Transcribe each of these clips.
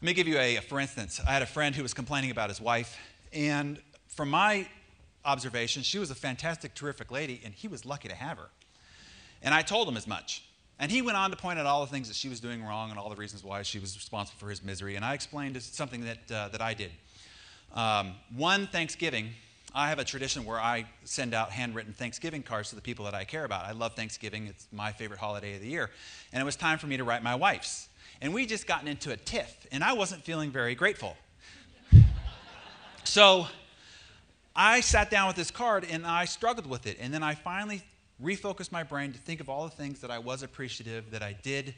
Let me give you for instance. I had a friend who was complaining about his wife, and from my observation, she was a fantastic, terrific lady, and he was lucky to have her. And I told him as much. And he went on to point out all the things that she was doing wrong and all the reasons why she was responsible for his misery. And I explained something that I did. One Thanksgiving, I have a tradition where I send out handwritten Thanksgiving cards to the people that I care about. I love Thanksgiving. It's my favorite holiday of the year. And it was time for me to write my wife's. And we just gotten into a tiff, and I wasn't feeling very grateful. So I sat down with this card, and I struggled with it. And then I finally refocused my brain to think of all the things that I was appreciative, that I did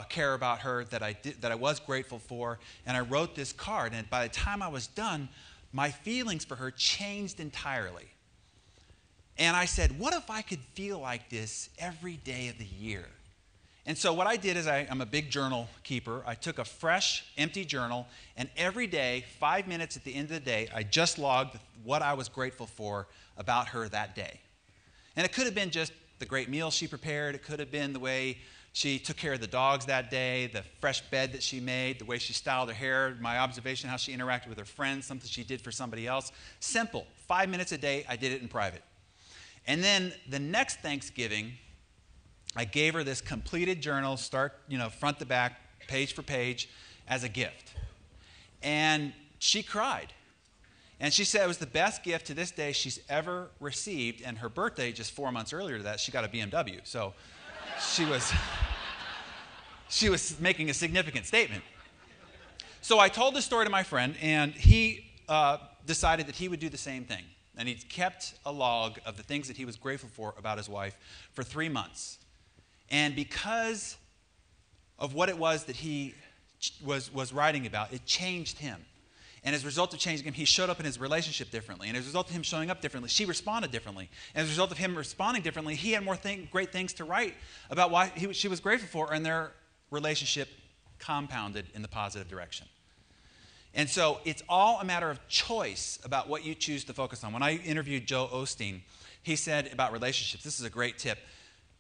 care about her, that I was grateful for. And I wrote this card, and by the time I was done, my feelings for her changed entirely. And I said, what if I could feel like this every day of the year? And so what I did is I'm a big journal keeper. I took a fresh, empty journal, and every day, 5 minutes at the end of the day, I just logged what I was grateful for about her that day. And it could have been just the great meal she prepared. It could have been the way she took care of the dogs that day, the fresh bed that she made, the way she styled her hair, my observation how she interacted with her friends, something she did for somebody else. Simple. 5 minutes a day, I did it in private. And then the next Thanksgiving, I gave her this completed journal, front to back, page for page, as a gift. And she cried. And she said it was the best gift to this day she's ever received. And her birthday, just 4 months earlier to that, she got a BMW. So she was making a significant statement. So I told this story to my friend, and he decided that he would do the same thing. And he kept a log of the things that he was grateful for about his wife for 3 months. And because of what it was that he was writing about, it changed him. And as a result of changing him, he showed up in his relationship differently. And as a result of him showing up differently, she responded differently. And as a result of him responding differently, he had more great things to write about why she was grateful for, and their relationship compounded in the positive direction. And so it's all a matter of choice about what you choose to focus on. When I interviewed Joe Osteen, he said about relationships, this is a great tip,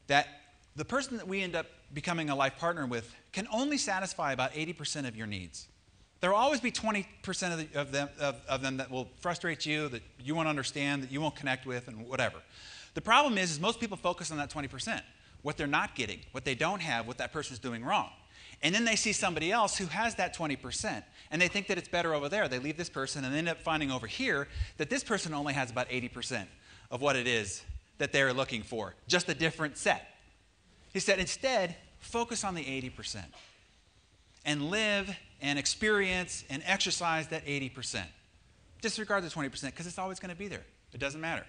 that the person that we end up becoming a life partner with can only satisfy about 80% of your needs. There will always be 20% of them that will frustrate you, that you won't understand, that you won't connect with, and whatever. The problem is most people focus on that 20%, what they're not getting, what they don't have, what that person's doing wrong. And then they see somebody else who has that 20%, and they think that it's better over there. They leave this person and they end up finding over here that this person only has about 80% of what it is that they're looking for, just a different set. He said, instead, focus on the 80% and live and experience and exercise that 80%. Disregard the 20% because it's always going to be there. It doesn't matter.